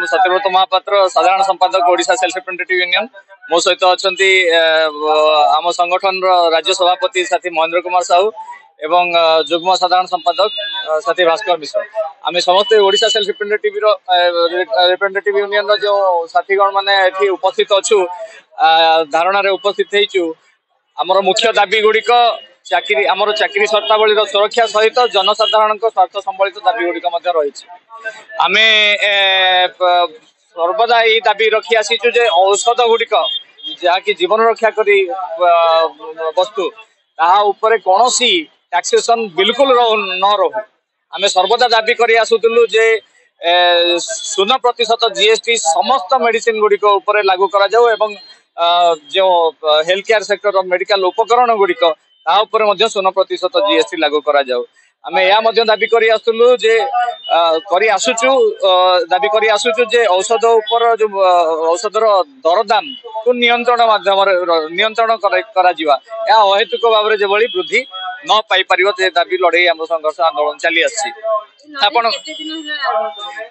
सत्यव्रत महापात्र साधारण संपादक Odisha self representative union मो सहित अच्छा आम संगठन राज्य सभापति साथी महेंद्र कुमार साहू एवं जुग्म साधारण संपादक साथी भास्कर मिश्र आम समस्ते ओडिशा सेल्फ रिप्रेजेंटेटिव यूनियन जो साथीगण मैंने उपस्थित अच्छु धारणा उपस्थित होइचु आमर मुख्य दाबी गुड़िक चाकरी आमर चाकरी शर्तावली सुरक्षा सहित जनसाधारण स्वार्थ संबलित दाबी गुड़िक रही आमे सर्वदा ये दाबी रखी आसीचु जे औषध गुड़िक जहाँकि जीवन रक्षा करी वस्तु ताहा उपरे कौनसी टैक्सेशन बिल्कुल न रहू आम सर्वदा दाबी कर आसुलु जे 0% जीएसटी समस्त मेडिसिन गुड़िक उपरे लागू करा जाऊ एवं जो हेल्थ केयर सेक्टर मेडिकल उपकरण गुड़िक ता उपरे 0% जीएसटी लागू करा जाऊ आमे या मध्य दाबी करी आसुलु जे करी आसुचु दाबी करी आसुचु जे औषध ऊपर जो औषधर दरदाम को नियंत्रण माध्यम नियंत्रण करा जिवा या अहेतुक भाव जे भली वृद्धि न पाई परिबो जे दाबी लड़ाई हम संघर्ष आंदोलन चली आसी आपण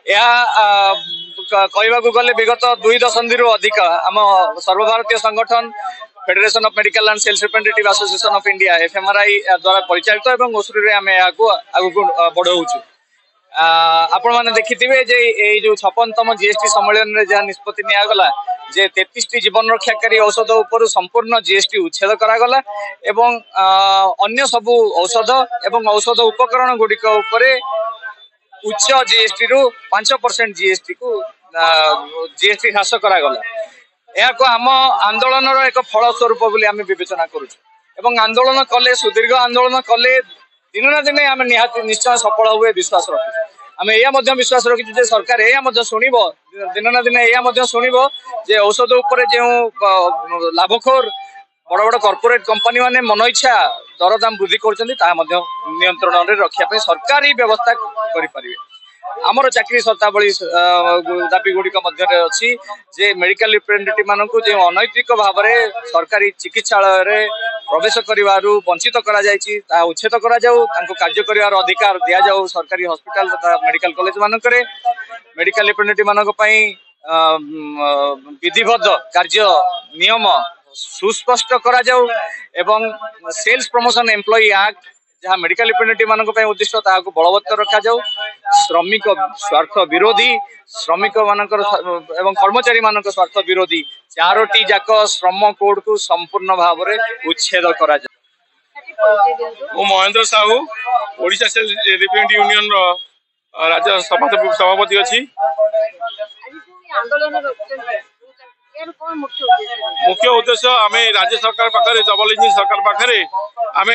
या कहवा गले विगत 2 दशंधि अधिक आम सर्वभारतीय संगठन federation of medical and self representative association of India fMRI द्वारा परिचालित एवं ओसुरी आम आगु बढ़ाऊँ आपण मैंने देखिथिबे जे ए जो 56तम जीएसटी सम्मेलन रे जहाँ निष्पत्ति नियागला जे 33टी जीवन रक्षाकारी औषध उपर संपूर्ण जीएसटी उच्छेद करागला एवं अन्य सबु औषध एवं औषध उपकरण गुड़िक उपरे उच्च जीएसटी रु 5% जीएसटी को जीएसटी ह्रास करागला यह आम आंदोलन एक फलस्वरूप बोली आम विवेचना करुँ आंदोलन कले सुदीर्घ आंदोलन कले दिन ना दिन आम निश्चय सफल हुए विश्वास रखु आम यह विश्वास रखी सरकार यह शुणव दिन ना दिन यह शुणव जे औषध उपर जो लाभखोर बड़ बड़ कॉर्पोरेट कंपनी माने मन इच्छा दरदाम वृद्धि कर नियंत्रण रखापी सरकार ही व्यवस्था करें आमर चाकरी शर्तावली दाबी गुड़िक अच्छी जे मेडिकल रिप्रेजेंटेटिव मानक जो अनैतिक भाव में सरकारी चिकित्सालय प्रवेश करने वंचित करा उच्छेद करा कार्य कर अधिकार दि जाऊ सरकारी हॉस्पिटल तथा मेडिकल कॉलेज मानक मेडिकल रिप्रेजेंटेटिव मानक विधिबद्ध कार्य नियम सुस्पष्ट करा जाऊ एवं सेल्स प्रमोशन एम्प्लॉय एक्ट जहाँ मेडिकल रिप्रेजेंटेटिव मानक उद्दिष्ट ताहाको बलवत्तर रखा जाऊ श्रमिक स्वार्थ विरोधी श्रमिक मानकर एवं कर्मचारी मानक स्वार्थ विरोधी 4टी जाक श्रम कोड को संपूर्ण भाव में उच्छेद करा जाऊ। Mahendra Sahu Odisha self representative union राज्य सभापति अच्छी मुख्य उद्देश्य आम राज्य सरकार पाखे डबल इंजिन सरकार पाखे आम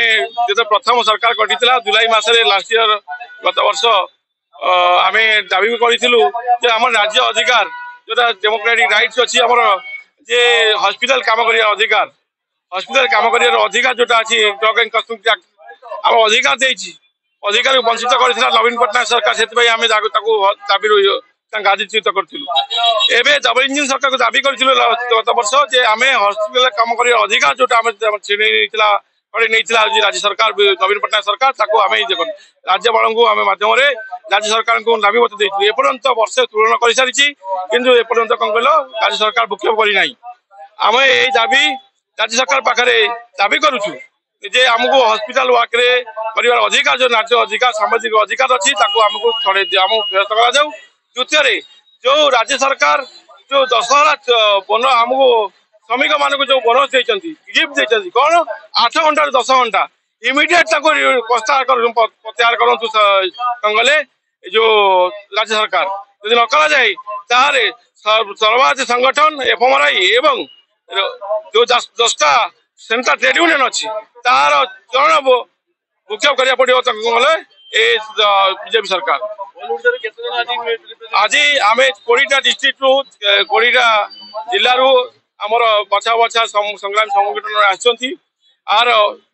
जो प्रथम सरकार गठित जुलाई मसरे लास्ट ईयर गत वर्ष आम दाबी करूँ आम राज्य अधिकार जोटा डेमोक्रेटिक राइट्स अच्छी आम जे हॉस्पिटल काम कर अधिकार हॉस्पिटल काम कर अधिकार जोटा अच्छी ड्रग एंड कस्मेटिक एक्ट आम अधिकार देती अधिकार वंचित कर नवीन पट्टनायक सरकार से आम दाबी गादीच्युत करूँ एवं डबल इंजिन सरकार को दाबी करूँ गत वर्ष जे आम हॉस्पिटल काम कर अधिकार जोटा आम छीनी नहीं राज्य सरकार नवीन पट्टनायक सरकार आम राज्यपाल को आम माध्यम राज्य सरकार को दाबी मत देती एपर्यंत वर्षे तुलन कर सारी किंतु एपर्यंत कौन कह राज्य सरकार भूक्षेप करना आम ये दाबी राज्य सरकार पाखे दाबी करुचु जे आमको हॉस्पिटल वाकरे कर अधिकार जो राज्य अधिकार सामाजिक अधिकार अच्छी आमको छड़े फेरस्त करा जाऊ। द्वितीय जो राज्य सरकार जो 10,000 बोन आमको श्रमिक मान जो बोनस देती गिफ्ट देती कौन 8 घंटा 10 घंटा इमिडिएट प्रत्याहार करूँ कौन गले जो राज्य सरकार यदि न करा जाए ताहले सर्वभारतीय संगठन एफएमआरआई एवं जो 10टा सेंट्रल ट्रेड यूनियन अच्छी तार चरण भूक्षेप करा पड़ो गले बीजेपी सरकार आज आम 20टा डिस्ट्रिक्ट रु 20टा जिल्ला रु आमर बछा बछा संग्राम संगठन आसर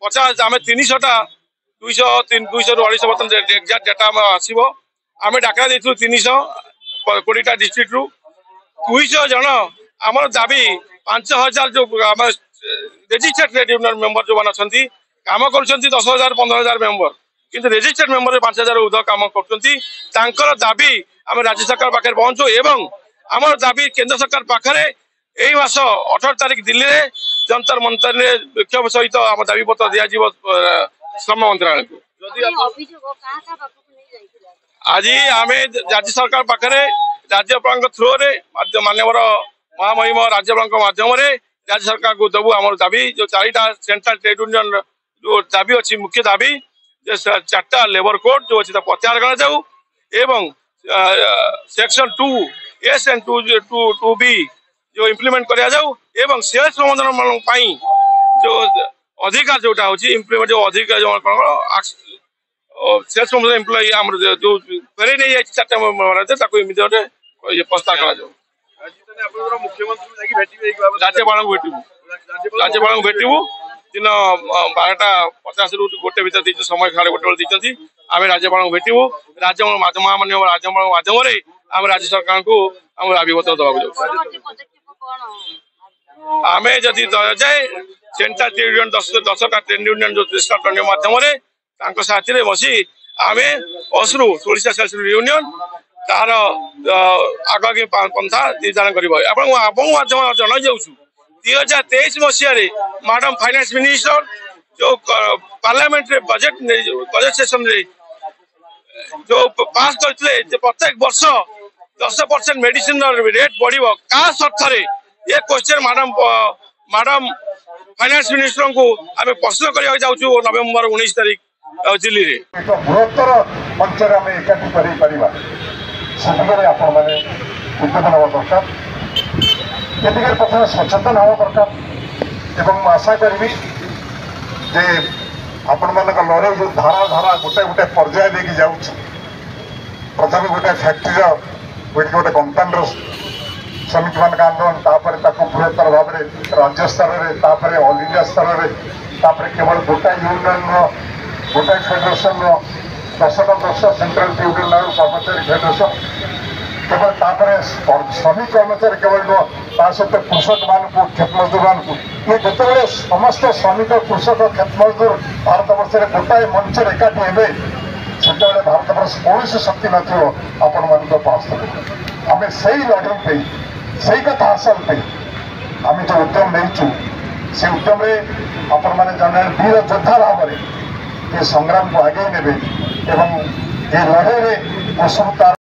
50 आम 300टा 200 रु 250 बर्तमान एक्जाक्ट डाटा आसो आम डाकरा देलु 300 20टा डिस्ट्रिक्ट रु 200 जन आमर दाबी 5,000 जो आम रजिस्टर्ड ट्रेड यूनियन मेंबर जो मैंने अच्छा काम कर 10,000 15,000 मेंबर किंतु रेजिस्टर्ड मेंबर 5000 उर्ध्व काम कर दाबी आम राज्य सरकार पाखे पहुंचू एवं आम दाबी केंद्र सरकार पाखे यही मास 18 तारिख दिल्ली में जंतर मंतर विक्षोभ सहित आम दाबी पत्र दिज्व श्रम मंत्रालय को। आज आम राज्य सरकार पाखे राज्यपाल थ्रो मान्यवर महामहिम राज्यपाल माध्यम राज्य सरकार को देवु आम दाबी जो 4टा सेंट्रल ट्रेड यूनियन जो दाबी अच्छी मुख्य दाबी 4टा लेबर कोड जो अच्छी प्रत्याहार करा एवं सेक्शन 2S एंड 2B जो इम्प्लीमेंट करा एवं सेल्स प्रबंधन जो अधिकार जोटा होची इम्प्लीमेंट जो अधिकार जो सेल्स प्रबंधन एम्प्लॉय आम जो फेरे नहीं जाए 4टा इमिडिएट ये प्रस्ताव करा मुख्यमंत्री राज्यपाल भेटू दिन 12:50 रु गोटे भर समय 1:30 दी आम राज्यपाल भेटू राज्य माननीय राज्यपाल माध्यम आम राज्य सरकार को आम दाबीपत्र दवा आम जदि जाए सेंट्रल ट्रेड यूनियन 10टा ट्रेड यूनियन जो ट्रेड माध्यम साथी बसी आम असरु ओडिशा सेल्स यूनियन तार आगे पंथा निर्धारण कर जन जाऊँ 2023 मसीह मैडम फाइनेंस मिनिस्टर जो पार्लियामेंट बजेट सेशन रे जो पास करते प्रत्येक वर्ष 10% मेडिसिन रेट बढ़ क्या सर्थ ये क्वेश्चन मैडम फाइनेंस मिनिस्टर को आम प्रश्न करने जाऊँ नवेम्बर 19 तारिख दिल्ली रे बृहत्तर मंच एकाठी उद्यम हवा दरकार ये प्रथम सचेतन हवा दरकार एवं आशा करी जे आपण मान लड़ाई जो धारा धारा गोटे गोटे पर्याय लेकिन जाऊँ प्रथम गोटे फैक्ट्री गोटे कंपनी श्रमिक मान आंदोलन बृहत्तर भाव में राज्य स्तर में ऑल इंडिया स्तर में केवल गोटाए यूनियन गोटाए फेडरेशन 10 सेंट्रल ट्रिब्यूनल कर्मचारी फेडरेशन केवल श्रमिक कर्मचारी केवल नुह सहित कृषक मान खेत मजदूर मान ये जिते समस्त श्रमिक कृषक खेत मजदूर भारत वर्ष में गोटाए मंच एकाठी हे से भारत वर्ष कौन शक्ति नपण मान पास आम से लड़ाई से कथा हासिल आम जो उद्यम नहीं से उद्यम आपण मैंने जन वीर योद्धा भाव में ये संग्राम को आगे ने ये लड़ाई में